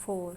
4।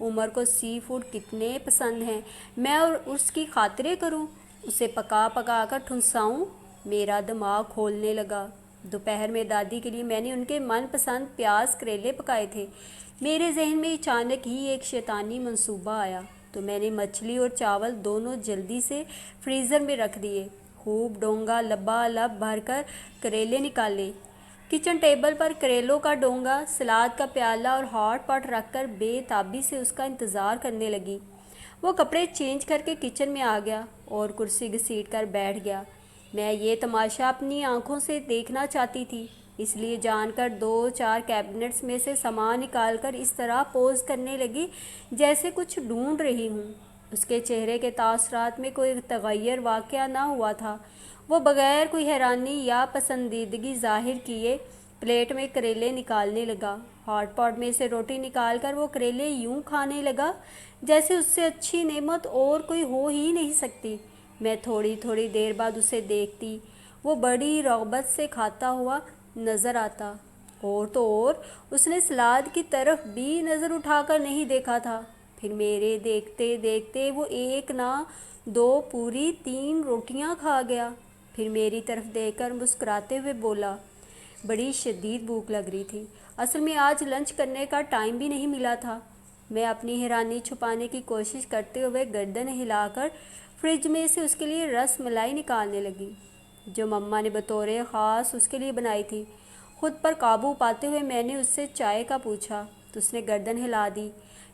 عمر کو سی فوڈ کتنے پسند ہیں، میں اور اس کی خاطریں کروں، اسے پکا پکا کر ٹھنساؤں۔ میرا دماغ کھولنے لگا۔ دوپہر میں دادی کے لیے میں نے ان کے من پسند پیاز کریلے پکائے تھے۔ میرے ذہن میں اچانک ہی ایک شیطانی منصوبہ آیا، تو میں نے مچھلی اور چاول دونوں جلدی سے فریزر میں رکھ دیے۔ خوب ڈونگا لبا لب بھر کر کریلے نکالے۔ کچن ٹیبل پر کریلوں کا ڈونگا، سلاد کا پیالہ اور ہاٹ پاٹ رکھ کر بے تابی سے اس کا انتظار کرنے لگی۔ وہ کپڑے چینج کر کے کچن میں آ گیا اور کرسی گھسیٹ کر بیٹھ گیا۔ میں یہ تماشا اپنی آنکھوں سے دیکھنا چاہتی تھی، اس لیے جان کر 2-4 کیبنٹس میں سے سامان نکال کر اس طرح پوز کرنے لگی جیسے کچھ ڈھونڈ رہی ہوں۔ اس کے چہرے کے تاثرات میں کوئی تغیر واقع نہ ہوا تھا۔ وہ بغیر کوئی حیرانی یا پسندیدگی ظاہر کیے پلیٹ میں کریلے نکالنے لگا۔ ہاٹ پاٹ میں سے روٹی نکال کر وہ کریلے یوں کھانے لگا جیسے اس سے اچھی نعمت اور کوئی ہو ہی نہیں سکتی۔ میں تھوڑی تھوڑی دیر بعد اسے دیکھتی، وہ بڑی رغبت سے کھاتا ہوا نظر آتا۔ اور تو اور اس نے سلاد کی طرف بھی نظر اٹھا کر نہیں دیکھا تھا۔ پھر میرے دیکھتے دیکھتے وہ 1 نہ 2 پوری 3 روٹیاں کھا گیا۔ پھر میری طرف دیکھ کر مسکراتے ہوئے بولا، بڑی شدید بھوک لگ رہی تھی، اصل میں آج لنچ کرنے کا ٹائم بھی نہیں ملا تھا۔ میں اپنی حیرانی چھپانے کی کوشش کرتے ہوئے گردن ہلا کر فریج میں سے اس کے لیے رس ملائی نکالنے لگی، جو مما نے بطور خاص اس کے لیے بنائی تھی۔ خود پر قابو پاتے ہوئے میں نے اس سے چائے کا پوچھا تو اس نے گردن ہلا دی۔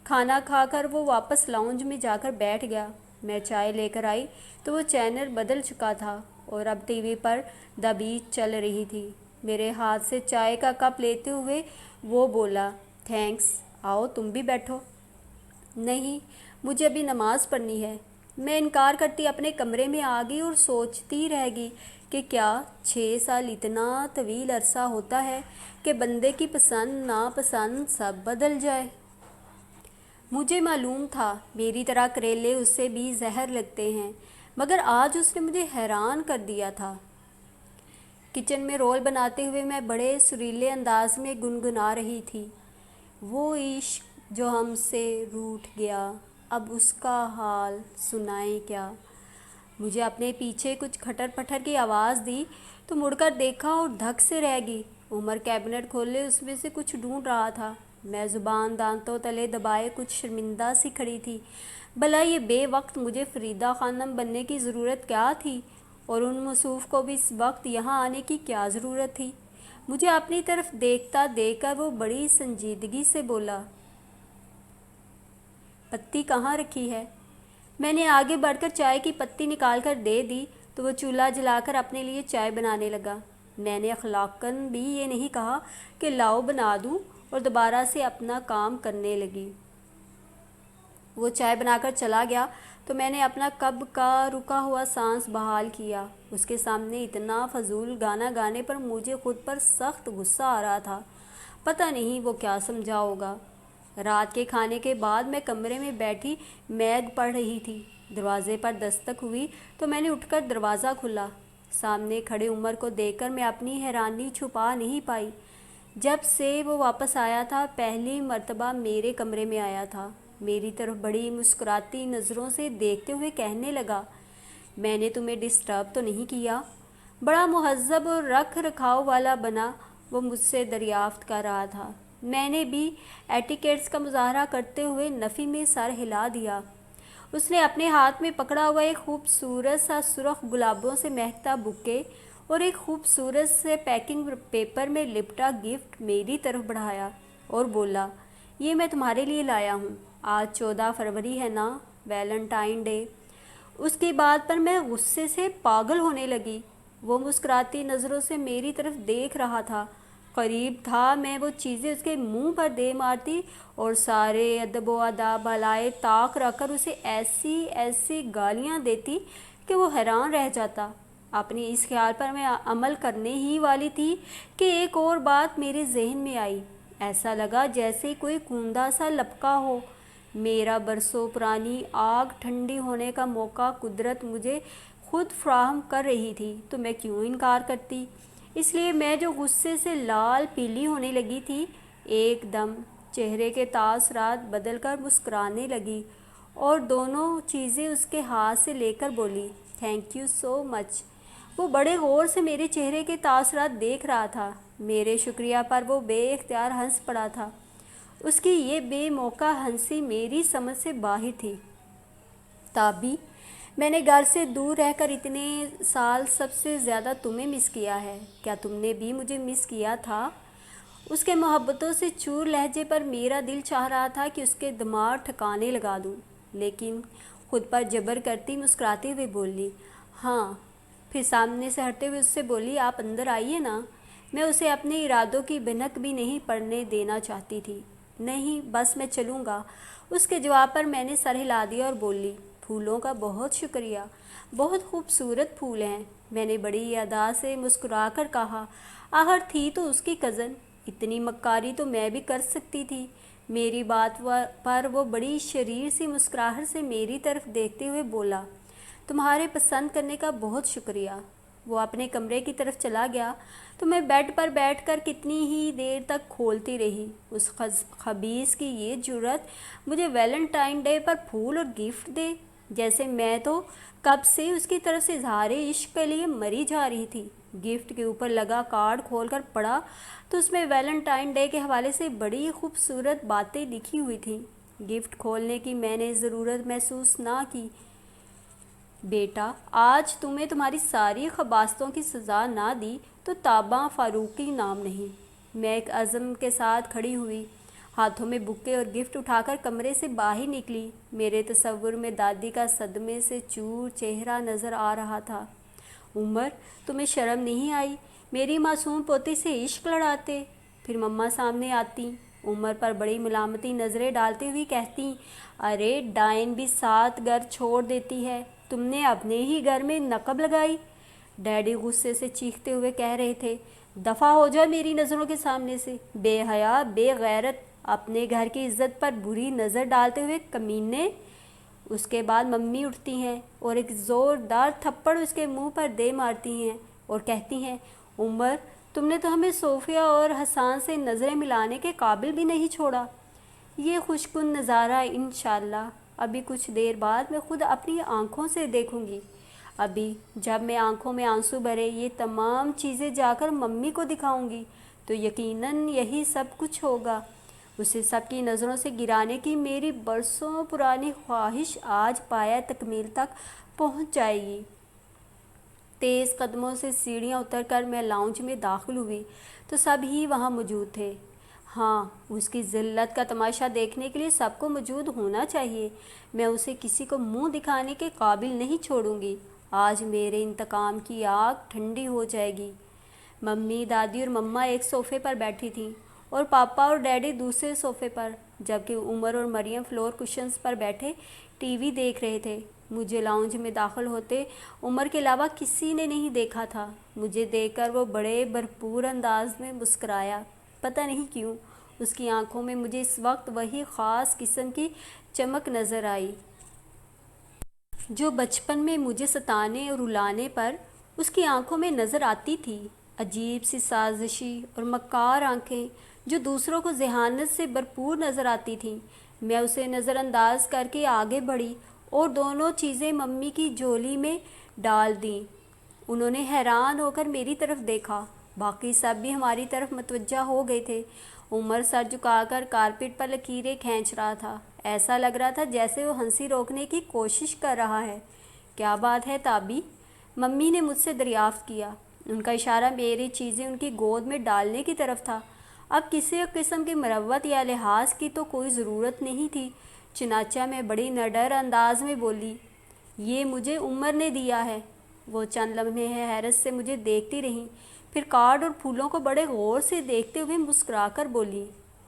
کھانا کھا کر وہ واپس لاؤنج میں جا کر بیٹھ گیا۔ میں چائے لے کر آئی تو وہ چینل بدل چکا تھا اور اب ٹی وی پر دا بیچ چل رہی تھی۔ میرے ہاتھ سے چائے کا کپ لیتے ہوئے وہ بولا، تھینکس، آؤ تم بھی بیٹھو۔ نہیں، مجھے ابھی نماز پڑھنی ہے۔ میں انکار کرتی اپنے کمرے میں آ گئی اور سوچتی رہ گئی کہ کیا 6 سال اتنا طویل عرصہ ہوتا ہے کہ بندے کی پسند ناپسند سب بدل جائے؟ مجھے معلوم تھا میری طرح کریلے اسے بھی زہر لگتے ہیں، مگر آج اس نے مجھے حیران کر دیا تھا۔ کچن میں رول بناتے ہوئے میں بڑے سریلے انداز میں گنگنا رہی تھی، وہ عشق جو ہم سے روٹھ گیا، اب اس کا حال سنائیں کیا۔ مجھے اپنے پیچھے کچھ کھٹر پٹر کی آواز دی تو مڑ کر دیکھا اور دھک سے رہ گئی۔ عمر کیبنٹ کھولے اس میں سے کچھ ڈھونڈ رہا تھا۔ میں زبان دانتوں تلے دبائے کچھ شرمندہ سی کھڑی تھی۔ بھلا یہ بے وقت مجھے فریدہ خانم بننے کی ضرورت کیا تھی، اور ان موصوف کو بھی اس وقت یہاں آنے کی کیا ضرورت تھی؟ مجھے اپنی طرف دیکھتا دیکھ کر وہ بڑی سنجیدگی سے بولا، پتی کہاں رکھی ہے؟ میں نے آگے بڑھ کر چائے کی پتی نکال کر دے دی تو وہ چولہا جلا کر اپنے لیے چائے بنانے لگا۔ میں نے اخلاقاً بھی یہ نہیں کہا کہ لاؤ بنا دوں، اور دوبارہ سے اپنا کام کرنے لگی۔ وہ چائے بنا کر چلا گیا تو میں نے اپنا کب کا رکا ہوا سانس بحال کیا۔ اس کے سامنے اتنا فضول گانا گانے پر مجھے خود پر سخت غصہ آ رہا تھا۔ پتہ نہیں وہ کیا سمجھا ہوگا۔ رات کے کھانے کے بعد میں کمرے میں بیٹھی میگ پڑھ رہی تھی۔ دروازے پر دستک ہوئی تو میں نے اٹھ کر دروازہ کھولا۔ سامنے کھڑے عمر کو دیکھ کر میں اپنی حیرانی چھپا نہیں پائی۔ جب سے وہ واپس آیا تھا، پہلی مرتبہ میرے کمرے میں آیا تھا، میری طرف بڑی مسکراتی نظروں سے دیکھتے ہوئے کہنے لگا، میں نے تمہیں ڈسٹرب تو نہیں کیا؟ بڑا مہذب اور رکھ رکھاؤ والا بنا وہ مجھ سے دریافت کر رہا تھا۔ میں نے بھی ایٹیکیٹس کا مظاہرہ کرتے ہوئے نفی میں سر ہلا دیا۔ اس نے اپنے ہاتھ میں پکڑا ہوا ایک خوبصورت سا سرخ گلابوں سے مہکتا بکے اور ایک خوبصورت سے پیکنگ پیپر میں لپٹا گفٹ میری طرف بڑھایا اور بولا، یہ میں تمہارے لیے لایا ہوں، آج 14 فروری ہے نا، ویلنٹائن ڈے۔ اس کی بات پر میں غصے سے پاگل ہونے لگی۔ وہ مسکراتی نظروں سے میری طرف دیکھ رہا تھا۔ قریب تھا میں وہ چیزیں اس کے منہ پر دے مارتی اور سارے ادب و آداب بالائے طاق رکھ کر اسے ایسی ایسی گالیاں دیتی کہ وہ حیران رہ جاتا۔ اپنی اس خیال پر میں عمل کرنے ہی والی تھی کہ ایک اور بات میرے ذہن میں آئی۔ ایسا لگا جیسے کوئی کوندا سا لپکا ہو۔ میرا برسوں پرانی آگ ٹھنڈی ہونے کا موقع قدرت مجھے خود فراہم کر رہی تھی تو میں کیوں انکار کرتی؟ اس لیے میں جو غصے سے لال پیلی ہونے لگی تھی، ایک دم چہرے کے تاثرات بدل کر مسکرانے لگی اور دونوں چیزیں اس کے ہاتھ سے لے کر بولی، تھینک یو سو مچ۔ وہ بڑے غور سے میرے چہرے کے تاثرات دیکھ رہا تھا۔ میرے شکریہ پر وہ بے اختیار ہنس پڑا تھا۔ اس کی یہ بے موقع ہنسی میری سمجھ سے باہر تھی۔ تابی، میں نے گھر سے دور رہ کر اتنے سال سب سے زیادہ تمہیں مس کیا ہے، کیا تم نے بھی مجھے مس کیا تھا؟ اس کے محبتوں سے چور لہجے پر میرا دل چاہ رہا تھا کہ اس کے دماغ ٹھکانے لگا دوں، لیکن خود پر جبر کرتی مسکراتے ہوئے بولی، ہاں۔ پھر سامنے سے ہٹتے ہوئے اس سے بولی، آپ اندر آئیے نا۔ میں اسے اپنے ارادوں کی بھنک بھی نہیں پڑنے دینا چاہتی تھی۔ نہیں، بس میں چلوں گا۔ اس کے جواب پر میں نے سر ہلا دیا اور بولی، پھولوں کا بہت شکریہ، بہت خوبصورت پھول ہیں۔ میں نے بڑی ادا سے مسکرا کر کہا، آخر تھی تو اس کی کزن، اتنی مکاری تو میں بھی کر سکتی تھی۔ میری بات پر وہ بڑی شریر سی مسکراہٹ سے میری طرف دیکھتے ہوئے بولا، تمہارے پسند کرنے کا بہت شکریہ۔ وہ اپنے کمرے کی طرف چلا گیا تو میں بیڈ پر بیٹھ کر کتنی ہی دیر تک کھولتی رہی۔ اس خبیث کی یہ جرأت مجھے ویلنٹائن ڈے پر پھول اور گفٹ دے، جیسے میں تو کب سے اس کی طرف سے اظہار عشق کے لیے مری جا رہی تھی۔ گفٹ کے اوپر لگا کارڈ کھول کر پڑھا تو اس میں ویلنٹائن ڈے کے حوالے سے بڑی خوبصورت باتیں لکھی ہوئی تھیں۔ گفٹ کھولنے کی میں نے ضرورت محسوس نہ کی۔ بیٹا، آج تمہیں تمہاری ساری خباثتوں کی سزا نہ دی تو تاباں فاروقی نام نہیں۔ میں ایک عزم کے ساتھ کھڑی ہوئی، ہاتھوں میں بکے اور گفٹ اٹھا کر کمرے سے باہر نکلی۔ میرے تصور میں دادی کا صدمے سے چور چہرہ نظر آ رہا تھا۔ عمر، تمہیں شرم نہیں آئی؟ میری معصوم پوتی سے عشق لڑاتے؟ پھر مما سامنے آتی، عمر پر بڑی ملامتی نظریں ڈالتے ہوئی کہتی، ارے ڈائن بھی 7 گھر چھوڑ دیتی ہے، تم نے اپنے ہی گھر میں نقب لگائی۔ ڈیڈی غصے سے چیختے ہوئے کہہ رہے تھے، دفع ہو جا میری نظروں کے سامنے سے، بے حیا، بے غیرت، اپنے گھر کی عزت پر بری نظر ڈالتے ہوئے کمینے۔ اس کے بعد ممی اٹھتی ہیں اور ایک زوردار تھپڑ اس کے منہ پر دے مارتی ہیں اور کہتی ہیں، عمر، تم نے تو ہمیں صوفیہ اور حسان سے نظریں ملانے کے قابل بھی نہیں چھوڑا۔ یہ خوشکن نظارہ انشاءاللہ ابھی کچھ دیر بعد میں خود اپنی آنکھوں سے دیکھوں گی۔ ابھی جب میں آنکھوں میں آنسو بھرے یہ تمام چیزیں جا کر ممی کو دکھاؤں گی تو یقیناً یہی سب کچھ ہوگا۔ اسے سب کی نظروں سے گرانے کی میری برسوں پرانی خواہش آج پایہ تکمیل تک پہنچ جائے گی۔ تیز قدموں سے سیڑھیاں اتر کر میں لاؤنج میں داخل ہوئی تو سب ہی وہاں موجود تھے۔ ہاں، اس کی ذلت کا تماشا دیکھنے کے لیے سب کو موجود ہونا چاہیے۔ میں اسے کسی کو منہ دکھانے کے قابل نہیں چھوڑوں گی۔ آج میرے انتقام کی آگ ٹھنڈی ہو جائے گی۔ ممی، دادی اور مما ایک صوفے پر بیٹھی تھیں اور پاپا اور ڈیڈی دوسرے صوفے پر، جبکہ عمر اور مریم فلور کشنز پر بیٹھے ٹی وی دیکھ رہے تھے۔ مجھے لاؤنج میں داخل ہوتے عمر کے علاوہ کسی نے نہیں دیکھا تھا۔ مجھے دیکھ کر وہ بڑے بھرپور انداز میں مسکرایا۔ پتہ نہیں کیوں اس کی آنکھوں میں مجھے اس وقت وہی خاص قسم کی چمک نظر آئی جو بچپن میں مجھے ستانے اور رلانے پر اس کی آنکھوں میں نظر آتی تھی۔ عجیب سی سازشی اور مکار آنکھیں جو دوسروں کو ذہانت سے بھرپور نظر آتی تھیں۔ میں اسے نظر انداز کر کے آگے بڑھی اور دونوں چیزیں ممی کی جھولی میں ڈال دیں۔ انہوں نے حیران ہو کر میری طرف دیکھا۔ باقی سب بھی ہماری طرف متوجہ ہو گئے تھے۔ عمر سر جھکا کر کارپیٹ پر لکیریں کھینچ رہا تھا۔ ایسا لگ رہا تھا جیسے وہ ہنسی روکنے کی کوشش کر رہا ہے۔ کیا بات ہے تابی؟ ممی نے مجھ سے دریافت کیا۔ ان کا اشارہ میری چیزیں ان کی گود میں ڈالنے کی طرف تھا۔ اب کسی قسم کی مروت یا لحاظ کی تو کوئی ضرورت نہیں تھی، چنانچہ میں بڑی نڈر انداز میں بولی، یہ مجھے عمر نے دیا ہے۔ وہ چند لمحے حیرت سے مجھے دیکھتی رہیں، پھر کارڈ اور پھولوں کو بڑے غور سے دیکھتے ہوئے مسکرا کر بولی،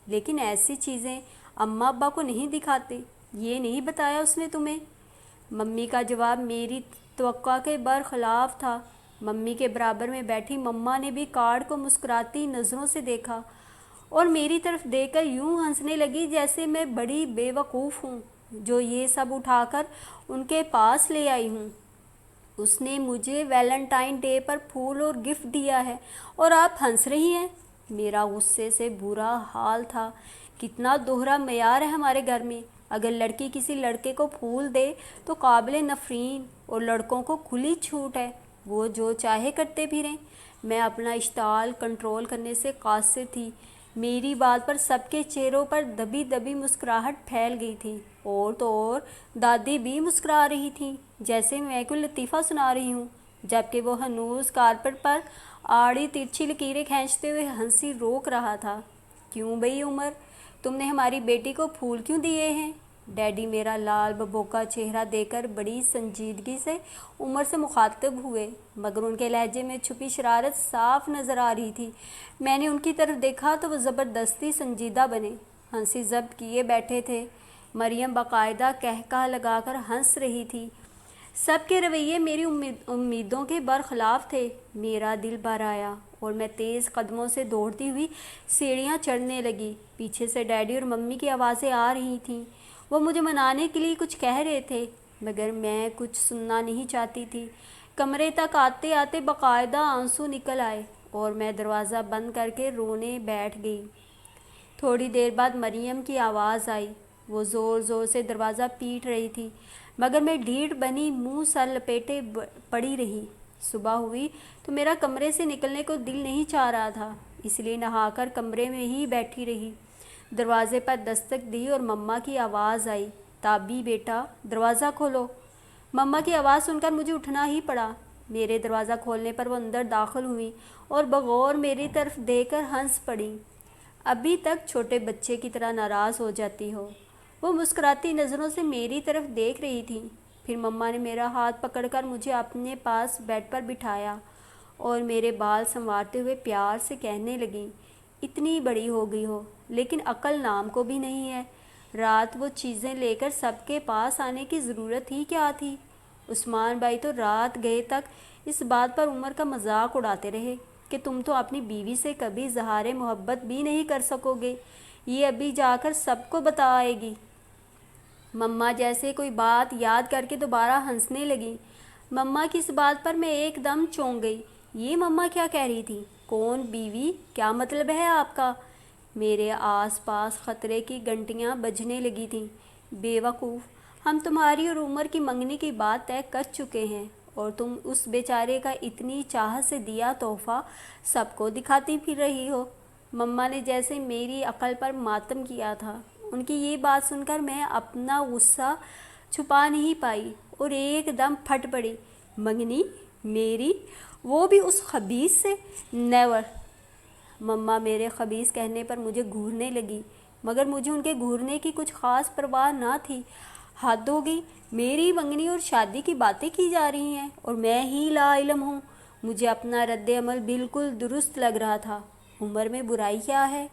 لیکن ایسی چیزیں اماں ابا کو نہیں دکھاتے، یہ نہیں بتایا اس نے تمہیں؟ ممی کا جواب میری توقع کے برخلاف تھا۔ ممی کے برابر میں بیٹھی مما نے بھی کارڈ کو مسکراتی نظروں سے دیکھا اور میری طرف دیکھ کر یوں ہنسنے لگی جیسے میں بڑی بے وقوف ہوں جو یہ سب اٹھا کر ان کے پاس لے آئی ہوں۔ اس نے مجھے ویلنٹائن ڈے پر پھول اور گفٹ دیا ہے اور آپ ہنس رہی ہیں؟ میرا غصے سے برا حال تھا کتنا دوہرا معیار ہے ہمارے گھر میں۔ اگر لڑکی کسی لڑکے کو پھول دے تو قابل نفرین، اور لڑکوں کو کھلی چھوٹ ہے، وہ جو چاہے کرتے پھریں۔ میں اپنا اشتعال کنٹرول کرنے سے قاصر تھی۔ میری بات پر سب کے چہروں پر دبی دبی مسکراہٹ پھیل گئی تھی، اور تو اور دادی بھی مسکرا رہی تھیں، جیسے میں کوئی لطیفہ سنا رہی ہوں، جبکہ وہ ہنوز کارپٹ پر آڑی ترچھی لکیریں کھینچتے ہوئے ہنسی روک رہا تھا۔ کیوں بھئی عمر، تم نے ہماری بیٹی کو پھول کیوں دیے ہیں؟ ڈیڈی میرا لال ببوکا چہرہ دیکھ کر بڑی سنجیدگی سے عمر سے مخاطب ہوئے، مگر ان کے لہجے میں چھپی شرارت صاف نظر آ رہی تھی۔ میں نے ان کی طرف دیکھا تو وہ زبردستی سنجیدہ بنے، ہنسی ضبط کیے بیٹھے تھے۔ مریم باقاعدہ قہقہ لگا کر ہنس رہی تھی۔ سب کے رویے میری امیدوں کے برخلاف تھے۔ میرا دل بھر آیا اور میں تیز قدموں سے دوڑتی ہوئی سیڑھیاں چڑھنے لگی۔ پیچھے سے ڈیڈی اور ممی کی آوازیں آ رہی تھیں۔ وہ مجھے منانے کے لیے کچھ کہہ رہے تھے، مگر میں کچھ سننا نہیں چاہتی تھی۔ کمرے تک آتے آتے باقاعدہ آنسو نکل آئے اور میں دروازہ بند کر کے رونے بیٹھ گئی۔ تھوڑی دیر بعد مریم کی آواز آئی۔ وہ زور زور سے دروازہ پیٹ رہی تھی، مگر میں ڈھیٹ بنی منہ سر لپیٹے پڑی رہی۔ صبح ہوئی تو میرا کمرے سے نکلنے کو دل نہیں چاہ رہا تھا، اس لیے نہا کر کمرے میں ہی بیٹھی رہی۔ دروازے پر دستک دی اور مما کی آواز آئی، تابی بیٹا دروازہ کھولو۔ مما کی آواز سن کر مجھے اٹھنا ہی پڑا۔ میرے دروازہ کھولنے پر وہ اندر داخل ہوئیں اور بغور میری طرف دیکھ کر ہنس پڑیں۔ ابھی تک چھوٹے بچے کی طرح ناراض ہو جاتی ہو۔ وہ مسکراتی نظروں سے میری طرف دیکھ رہی تھیں۔ پھر مما نے میرا ہاتھ پکڑ کر مجھے اپنے پاس بیڈ پر بٹھایا اور میرے بال سنوارتے ہوئے پیار سے کہنے لگیں، اتنی بڑی ہو گئی ہو لیکن عقل نام کو بھی نہیں ہے۔ رات وہ چیزیں لے کر سب کے پاس آنے کی ضرورت ہی کیا تھی؟ عثمان بھائی تو رات گئے تک اس بات پر عمر کا مذاق اڑاتے رہے کہ تم تو اپنی بیوی سے کبھی اظہار محبت بھی نہیں کر سکو گے، یہ ابھی جا کر سب کو بتائے گی۔ مما جیسے کوئی بات یاد کر کے دوبارہ ہنسنے لگی۔ مما کی اس بات پر میں ایک دم چونک گئی۔ یہ مما کیا کہہ رہی تھی؟ کون بیوی؟ کیا مطلب ہے آپ کا؟ میرے آس پاس خطرے کی گھنٹیاں بجنے لگی تھیں۔ بے وقوف، ہم تمہاری اور عمر کی منگنی کی بات طے کر چکے ہیں، اور تم اس بیچارے کا اتنی چاہت سے دیا تحفہ سب کو دکھاتی پھر رہی ہو۔ مما نے جیسے میری عقل پر ماتم کیا تھا۔ ان کی یہ بات سن کر میں اپنا غصہ چھپا نہیں پائی اور ایک دم پھٹ پڑی۔ منگنی؟ میری؟ وہ بھی اس خبیث سے؟ نیور! مما میرے خبیث کہنے پر مجھے گھورنے لگی، مگر مجھے ان کے گھورنے کی کچھ خاص پرواہ نہ تھی۔ حد ہو گئی، میری منگنی اور شادی کی باتیں کی جا رہی ہیں اور میں ہی لا علم ہوں۔ مجھے اپنا رد عمل بالکل درست لگ رہا تھا۔ عمر میں برائی کیا ہے؟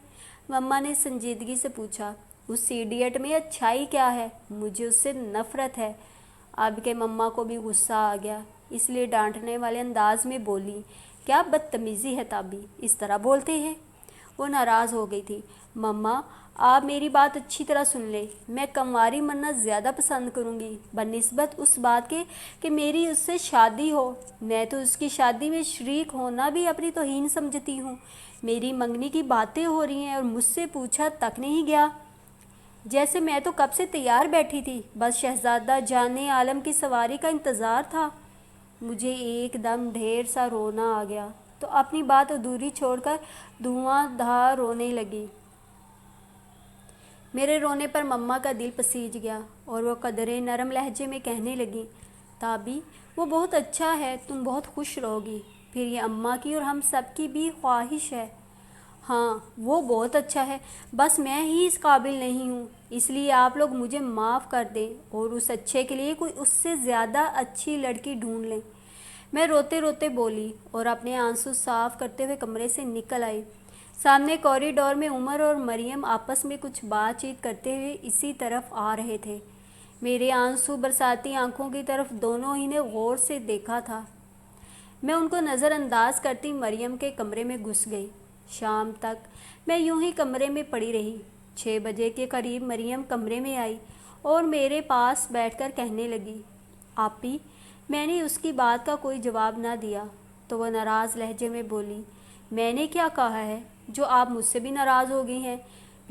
مما نے سنجیدگی سے پوچھا۔ اس ایڈیٹ میں اچھائی کیا ہے؟ مجھے اس سے نفرت ہے۔ اب کہ مما کو بھی غصہ آ گیا، اس لیے ڈانٹنے والے انداز میں بولی، کیا بدتمیزی ہے تابی، اس طرح بولتے ہیں؟ وہ ناراض ہو گئی تھی۔ مما، آپ میری بات اچھی طرح سن لیں، میں کنواری مرنا زیادہ پسند کروں گی بنسبت اس بات کے کہ میری اس سے شادی ہو۔ میں تو اس کی شادی میں شریک ہونا بھی اپنی توہین سمجھتی ہوں۔ میری منگنی کی باتیں ہو رہی ہیں اور مجھ سے پوچھا تک نہیں گیا، جیسے میں تو کب سے تیار بیٹھی تھی، بس شہزادہ جان عالم کی سواری کا انتظار تھا۔ مجھے ایک دم ڈھیر سا رونا آ گیا تو اپنی بات ادھوری چھوڑ کر دھواں دھار رونے لگی۔ میرے رونے پر مما کا دل پسیج گیا اور وہ قدرے نرم لہجے میں کہنے لگیں، تابی وہ بہت اچھا ہے، تم بہت خوش رہو گی، پھر یہ اماں کی اور ہم سب کی بھی خواہش ہے۔ ہاں وہ بہت اچھا ہے، بس میں ہی اس قابل نہیں ہوں، اس لیے آپ لوگ مجھے معاف کر دیں اور اس اچھے کے لیے کوئی اس سے زیادہ اچھی لڑکی ڈھونڈ لیں۔ میں روتے روتے بولی اور اپنے آنسو صاف کرتے ہوئے کمرے سے نکل آئی۔ سامنے کوریڈور میں عمر اور مریم آپس میں کچھ بات چیت کرتے ہوئے اسی طرف آ رہے تھے۔ میرے آنسو برساتی آنکھوں کی طرف دونوں ہی نے غور سے دیکھا تھا۔ میں ان کو نظر انداز کرتی مریم کے کمرے میں گھس گئی۔ شام تک میں یوں ہی کمرے میں پڑی رہی۔ 6 بجے کے قریب مریم کمرے میں آئی اور میرے پاس بیٹھ کر کہنے لگی، آپی۔ میں نے اس کی بات کا کوئی جواب نہ دیا تو وہ ناراض لہجے میں بولی، میں نے کیا کہا ہے جو آپ مجھ سے بھی ناراض ہو گئی ہیں؟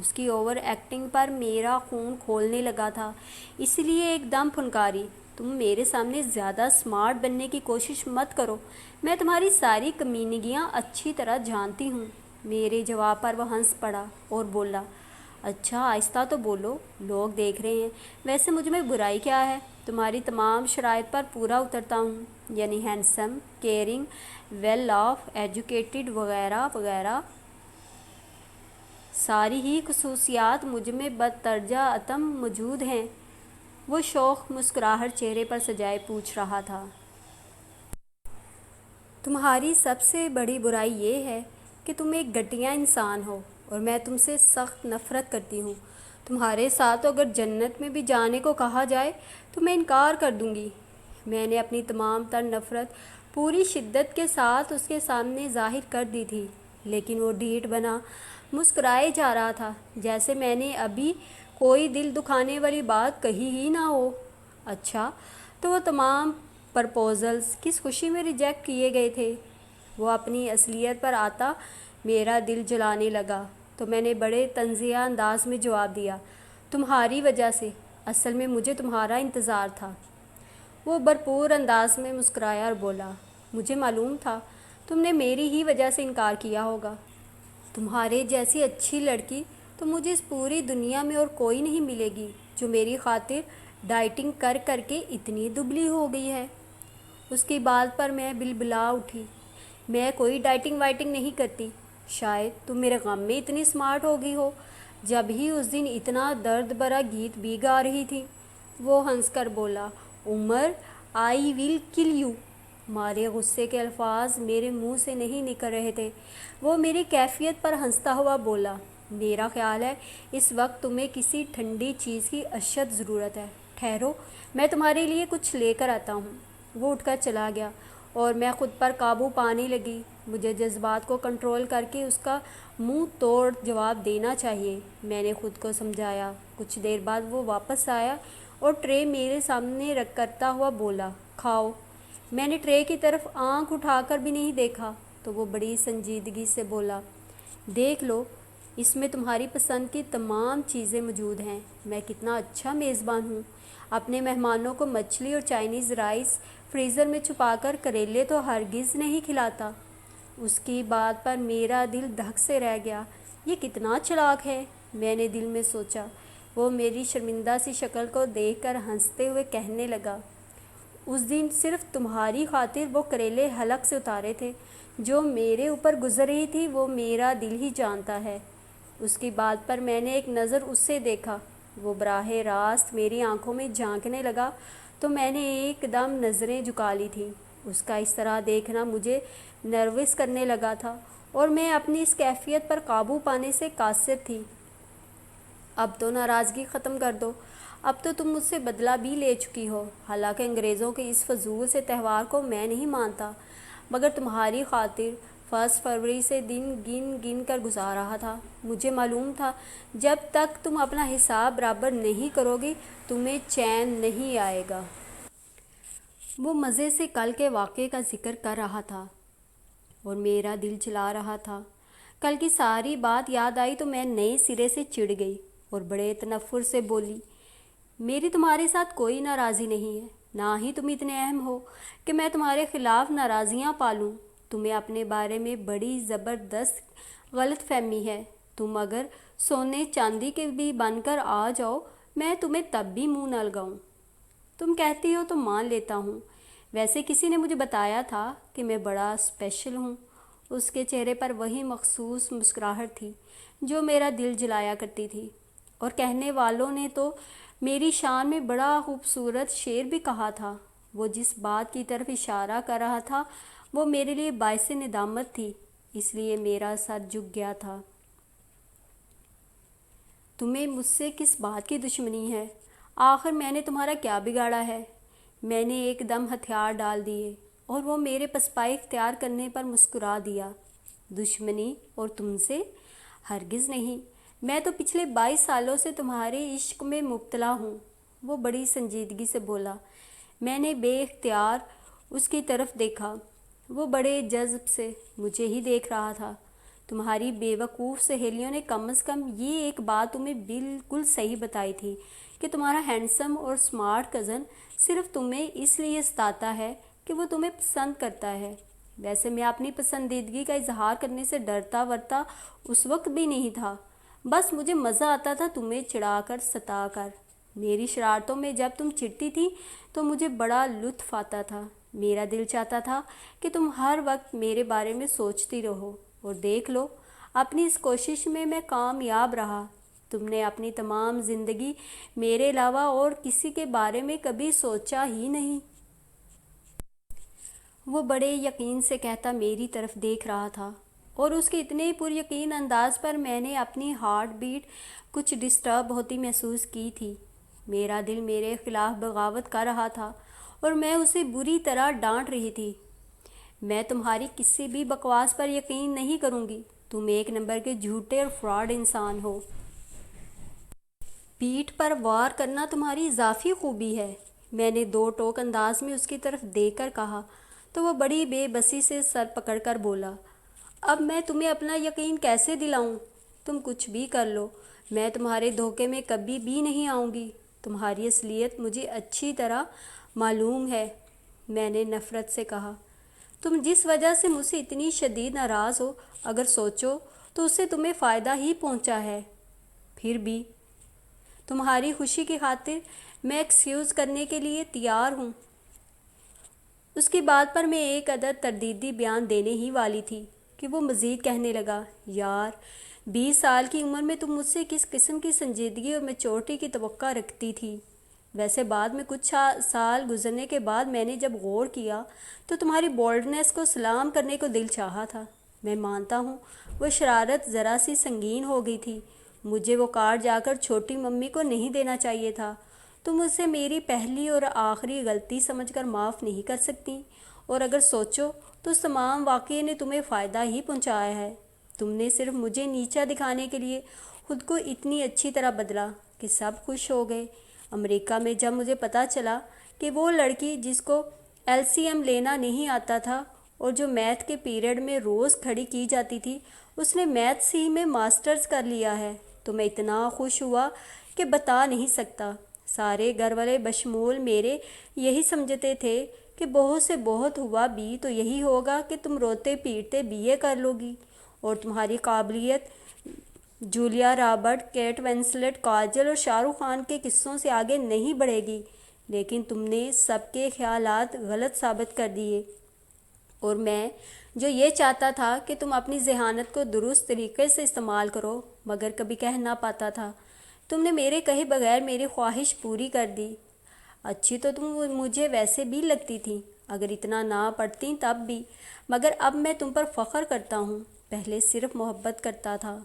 اس کی اوور ایکٹنگ پر میرا خون کھولنے لگا تھا، اس لیے ایک دم پھنکاری، تم میرے سامنے زیادہ سمارٹ بننے کی کوشش مت کرو، میں تمہاری ساری کمینگیاں اچھی طرح جانتی ہوں۔ میرے جواب پر وہ ہنس پڑا اور بولا، اچھا آہستہ تو بولو، لوگ دیکھ رہے ہیں، ویسے مجھ میں برائی کیا ہے؟ تمہاری تمام شرائط پر پورا اترتا ہوں، یعنی handsome, caring, well off, educated وغیرہ وغیرہ۔ ساری ہی خصوصیات مجھ میں بدترجہ اتم موجود ہیں۔ وہ شوخ مسکراہٹ چہرے پر سجائے پوچھ رہا تھا، تمہاری سب سے بڑی برائی یہ ہے کہ تم ایک گھٹیا انسان ہو اور میں تم سے سخت نفرت کرتی ہوں۔ تمہارے ساتھ اگر جنت میں بھی جانے کو کہا جائے تو میں انکار کر دوں گی۔ میں نے اپنی تمام تر نفرت پوری شدت کے ساتھ اس کے سامنے ظاہر کر دی تھی، لیکن وہ ڈھیٹ بنا مسکرائے جا رہا تھا، جیسے میں نے ابھی کوئی دل دکھانے والی بات کہی ہی نہ ہو۔ اچھا، تو وہ تمام پرپوزلز کس خوشی میں ریجیکٹ کیے گئے تھے؟ وہ اپنی اصلیت پر آتا میرا دل جلانے لگا تو میں نے بڑے طنزیہ انداز میں جواب دیا، تمہاری وجہ سے، اصل میں مجھے تمہارا انتظار تھا۔ وہ بھرپور انداز میں مسکرایا اور بولا، مجھے معلوم تھا تم نے میری ہی وجہ سے انکار کیا ہوگا۔ تمہارے جیسی اچھی لڑکی تو مجھے اس پوری دنیا میں اور کوئی نہیں ملے گی جو میری خاطر ڈائٹنگ کر کر کے اتنی دبلی ہو گئی ہے۔ اس کی بات پر میں بلبلا اٹھی، میں کوئی ڈائٹنگ وائٹنگ نہیں کرتی، شاید تم میرے غم میں اتنی سمارٹ ہو گئی ہو۔ جب ہی اس دن اتنا درد بھرا گیت بھی گا رہی تھی۔ وہ ہنس کر بولا، عمر، آئی ول کل یو۔ مارے غصے کے الفاظ میرے منہ سے نہیں نکل رہے تھے۔ وہ میری کیفیت پر ہنستا ہوا بولا، میرا خیال ہے اس وقت تمہیں کسی ٹھنڈی چیز کی اشد ضرورت ہے، ٹھہرو میں تمہارے لیے کچھ لے کر آتا ہوں۔ وہ اٹھ کر چلا گیا اور میں خود پر قابو پانے لگی۔ مجھے جذبات کو کنٹرول کر کے اس کا منہ توڑ جواب دینا چاہیے، میں نے خود کو سمجھایا۔ کچھ دیر بعد وہ واپس آیا اور ٹرے میرے سامنے رکھ کرتا ہوا بولا، کھاؤ۔ میں نے ٹرے کی طرف آنکھ اٹھا کر بھی نہیں دیکھا تو وہ بڑی سنجیدگی سے بولا، دیکھ لو، اس میں تمہاری پسند کی تمام چیزیں موجود ہیں۔ میں کتنا اچھا میزبان ہوں، اپنے مہمانوں کو مچھلی اور چائنیز رائس فریزر میں چھپا کر کریلے تو ہرگز نہیں کھلاتا۔ اس کی بات پر میرا دل دھک سے رہ گیا، یہ کتنا چالاک ہے، میں نے دل میں سوچا۔ وہ میری شرمندہ سی شکل کو دیکھ کر ہنستے ہوئے کہنے لگا، اس دن صرف تمہاری خاطر وہ کریلے حلق سے اتارے تھے، جو میرے اوپر گزر رہی تھی وہ میرا دل ہی جانتا ہے۔ اس کی بات پر میں نے ایک نظر اس سے دیکھا، وہ براہ راست میری آنکھوں میں جھانکنے لگا تو میں نے ایک دم نظریں جھکا لی تھیں۔ اس کا اس طرح دیکھنا مجھے نروس کرنے لگا تھا اور میں اپنی اس کیفیت پر قابو پانے سے قاصر تھی۔ اب تو ناراضگی ختم کر دو، اب تو تم مجھ سے بدلہ بھی لے چکی ہو۔ حالانکہ انگریزوں کے اس فضول سے تہوار کو میں نہیں مانتا، مگر تمہاری خاطر 1 فروری سے دن گن گن کر گزار رہا تھا۔ مجھے معلوم تھا جب تک تم اپنا حساب برابر نہیں کرو گی تمہیں چین نہیں آئے گا۔ وہ مزے سے کل کے واقعے کا ذکر کر رہا تھا اور میرا دل جلا رہا تھا۔ کل کی ساری بات یاد آئی تو میں نئے سرے سے چڑ گئی اور بڑے تنفر سے بولی، میری تمہارے ساتھ کوئی ناراضی نہیں ہے، نہ ہی تم اتنے اہم ہو کہ میں تمہارے خلاف ناراضیاں پالوں۔ تمہیں اپنے بارے میں بڑی زبردست غلط فہمی ہے۔ تم اگر سونے چاندی کے بھی بن کر آ جاؤ میں تمہیں تب بھی منہ نہ لگاؤں۔ تم کہتی ہو تو مان لیتا ہوں، ویسے کسی نے مجھے بتایا تھا کہ میں بڑا اسپیشل ہوں۔ اس کے چہرے پر وہی مخصوص مسکراہٹ تھی جو میرا دل جلایا کرتی تھی، اور کہنے والوں نے تو میری شان میں بڑا خوبصورت شعر بھی کہا تھا۔ وہ جس بات کی طرف اشارہ کر رہا تھا وہ میرے لیے باعث ندامت تھی، اس لیے میرا سر جھک گیا تھا۔ تمہیں مجھ سے کس بات کی دشمنی ہے؟ آخر میں نے تمہارا کیا بگاڑا ہے؟ میں نے ایک دم ہتھیار ڈال دیے اور وہ میرے پسپائی اختیار کرنے پر مسکرا دیا۔ دشمنی اور تم سے؟ ہرگز نہیں، میں تو پچھلے 22 سالوں سے تمہارے عشق میں مبتلا ہوں۔ وہ بڑی سنجیدگی سے بولا۔ میں نے بے اختیار اس کی طرف دیکھا، وہ بڑے جذب سے مجھے ہی دیکھ رہا تھا۔ تمہاری بیوقوف سہیلیوں نے کم از کم یہ ایک بات تمہیں بالکل صحیح بتائی تھی کہ تمہارا ہینڈسم اور سمارٹ کزن صرف تمہیں اس لیے ستاتا ہے کہ وہ تمہیں پسند کرتا ہے۔ ویسے میں اپنی پسندیدگی کا اظہار کرنے سے ڈرتا ورتا اس وقت بھی نہیں تھا، بس مجھے مزہ آتا تھا تمہیں چڑھا کر ستا کر۔ میری شرارتوں میں جب تم چڑھتی تھی تو مجھے بڑا لطف آتا تھا۔ میرا دل چاہتا تھا کہ تم ہر وقت میرے بارے میں سوچتی رہو، اور دیکھ لو اپنی اس کوشش میں کامیاب رہا۔ تم نے اپنی تمام زندگی میرے علاوہ اور کسی کے بارے میں کبھی سوچا ہی نہیں۔ وہ بڑے یقین سے کہتا میری طرف دیکھ رہا تھا، اور اس کے اتنے پر یقین انداز پر میں نے اپنی ہارٹ بیٹ کچھ ڈسٹرب ہوتی محسوس کی تھی۔ میرا دل میرے خلاف بغاوت کر رہا تھا اور میں اسے بری طرح ڈانٹ رہی تھی۔ میں تمہاری کسی بھی بکواس پر یقین نہیں کروں گی، تم ایک نمبر کے جھوٹے اور فراڈ انسان ہو۔ پیٹھ پر وار کرنا تمہاری اضافی خوبی ہے، میں نے دو ٹوک انداز میں اس کی طرف دیکھ کر کہا، تو وہ بڑی بے بسی سے سر پکڑ کر بولا، اب میں تمہیں اپنا یقین کیسے دلاؤں؟ تم کچھ بھی کر لو، میں تمہارے دھوکے میں کبھی بھی نہیں آؤں گی۔ تمہاری اصلیت مجھے اچھی طرح معلوم ہے، میں نے نفرت سے کہا۔ تم جس وجہ سے مجھ سے اتنی شدید ناراض ہو، اگر سوچو تو اس سے تمہیں فائدہ ہی پہنچا ہے۔ پھر بھی تمہاری خوشی کی خاطر میں ایکسکیوز کرنے کے لیے تیار ہوں۔ اس کی بات پر میں ایک عدد تردیدی بیان دینے ہی والی تھی کہ وہ مزید کہنے لگا، یار 20 سال کی عمر میں تم مجھ سے کس قسم کی سنجیدگی اور میچورٹی کی توقع رکھتی تھی؟ ویسے بعد میں کچھ سال گزرنے کے بعد میں نے جب غور کیا تو تمہاری بولڈنس کو سلام کرنے کو دل چاہا تھا۔ میں مانتا ہوں وہ شرارت ذرا سی سنگین ہو گئی تھی، مجھے وہ کارڈ جا کر چھوٹی ممی کو نہیں دینا چاہیے تھا۔ تم اسے میری پہلی اور آخری غلطی سمجھ کر معاف نہیں کر سکتی، اور اگر سوچو تو اس تمام واقعے نے تمہیں فائدہ ہی پہنچایا ہے۔ تم نے صرف مجھے نیچا دکھانے کے لیے خود کو اتنی اچھی طرح بدلا کہ سب خوش ہو گئے۔ امریکہ میں جب مجھے پتہ چلا کہ وہ لڑکی جس کو LCM لینا نہیں آتا تھا اور جو میتھ کے پیریڈ میں روز کھڑی کی جاتی تھی، اس نے میتھس ہی میں ماسٹرز کر لیا ہے، تو میں اتنا خوش ہوا کہ بتا نہیں سکتا۔ سارے گھر والے بشمول میرے یہی سمجھتے تھے کہ بہت سے بہت ہوا بھی تو یہی ہوگا کہ تم روتے پیٹتے BA کر لو گی، اور تمہاری قابلیت جولیا رابرٹ، کیٹ وینسلٹ، کاجل اور شاہ رخ خان کے قصوں سے آگے نہیں بڑھے گی۔ لیکن تم نے سب کے خیالات غلط ثابت کر دیے، اور میں جو یہ چاہتا تھا کہ تم اپنی ذہانت کو درست طریقے سے استعمال کرو مگر کبھی کہہ نہ پاتا تھا، تم نے میرے کہے بغیر میری خواہش پوری کر دی۔ اچھی تو تم مجھے ویسے بھی لگتی تھی، اگر اتنا نہ پڑھتی تب بھی، مگر اب میں تم پر فخر کرتا ہوں، پہلے صرف محبت کرتا تھا۔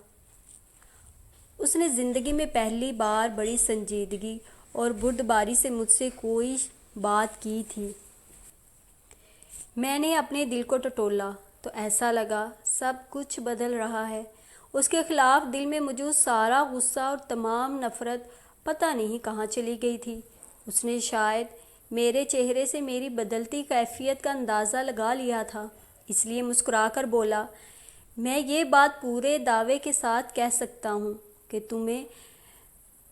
اس نے زندگی میں پہلی بار بڑی سنجیدگی اور بردباری سے مجھ سے کوئی بات کی تھی۔ میں نے اپنے دل کو ٹٹولا تو ایسا لگا سب کچھ بدل رہا ہے۔ اس کے خلاف دل میں موجود سارا غصہ اور تمام نفرت پتہ نہیں کہاں چلی گئی تھی۔ اس نے شاید میرے چہرے سے میری بدلتی کیفیت کا اندازہ لگا لیا تھا، اس لیے مسکرا کر بولا، میں یہ بات پورے دعوے کے ساتھ کہہ سکتا ہوں کہ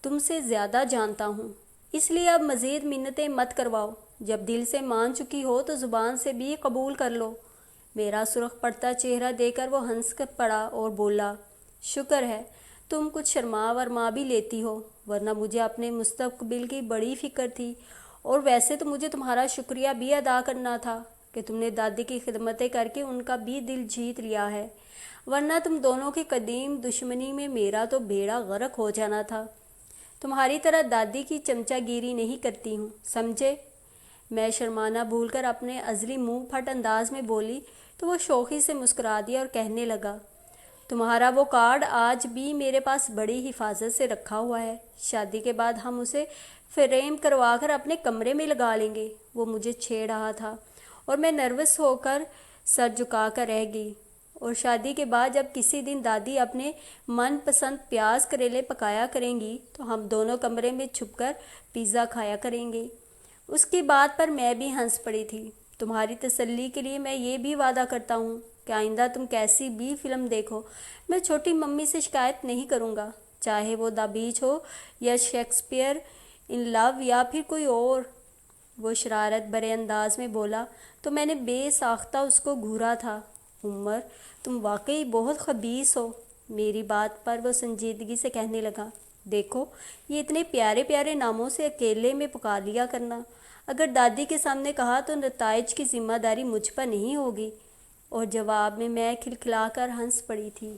تم سے زیادہ جانتا ہوں، اس لیے اب مزید منتیں مت کرواؤ۔ جب دل سے مان چکی ہو تو زبان سے بھی قبول کر لو۔ میرا سرخ پڑتا چہرہ دیکھ کر وہ ہنس کر پڑا اور بولا، شکر ہے تم کچھ شرما ورما بھی لیتی ہو، ورنہ مجھے اپنے مستقبل کی بڑی فکر تھی، اور ویسے تو مجھے تمہارا شکریہ بھی ادا کرنا تھا کہ تم نے دادی کی خدمتیں کر کے ان کا بھی دل جیت لیا ہے، ورنہ تم دونوں کی قدیم دشمنی میں میرا تو بیڑا غرق ہو جانا تھا۔ تمہاری طرح دادی کی چمچہ گیری نہیں کرتی ہوں، سمجھے؟ میں شرمانا بھول کر اپنے ازلی منہ پھٹ انداز میں بولی تو وہ شوخی سے مسکرا دیا اور کہنے لگا، تمہارا وہ کارڈ آج بھی میرے پاس بڑی حفاظت سے رکھا ہوا ہے، شادی کے بعد ہم اسے فریم کروا کر اپنے کمرے میں لگا لیں گے۔ وہ مجھے چھیڑ رہا تھا اور میں نروس ہو کر سر جھکا کر رہ گئی۔ اور شادی کے بعد جب کسی دن دادی اپنے من پسند پیاز کریلے پکایا کریں گی تو ہم دونوں کمرے میں چھپ کر پیزا کھایا کریں گے۔ اس کی بات پر میں بھی ہنس پڑی تھی۔ تمہاری تسلی کے لیے میں یہ بھی وعدہ کرتا ہوں کہ آئندہ تم کیسی بھی فلم دیکھو میں چھوٹی ممی سے شکایت نہیں کروں گا، چاہے وہ دا بیچ ہو یا شیکسپیئر ان لو یا پھر کوئی اور۔ وہ شرارت بھرے انداز میں بولا تو میں نے بے ساختہ اس کو گھورا تھا۔ عمر، تم واقعی بہت خبیث ہو۔ میری بات پر وہ سنجیدگی سے کہنے لگا، دیکھو یہ اتنے پیارے پیارے ناموں سے اکیلے میں پکار لیا کرنا، اگر دادی کے سامنے کہا تو نتائج کی ذمہ داری مجھ پر نہیں ہوگی۔ اور جواب میں کھلکھلا کر ہنس پڑی تھی۔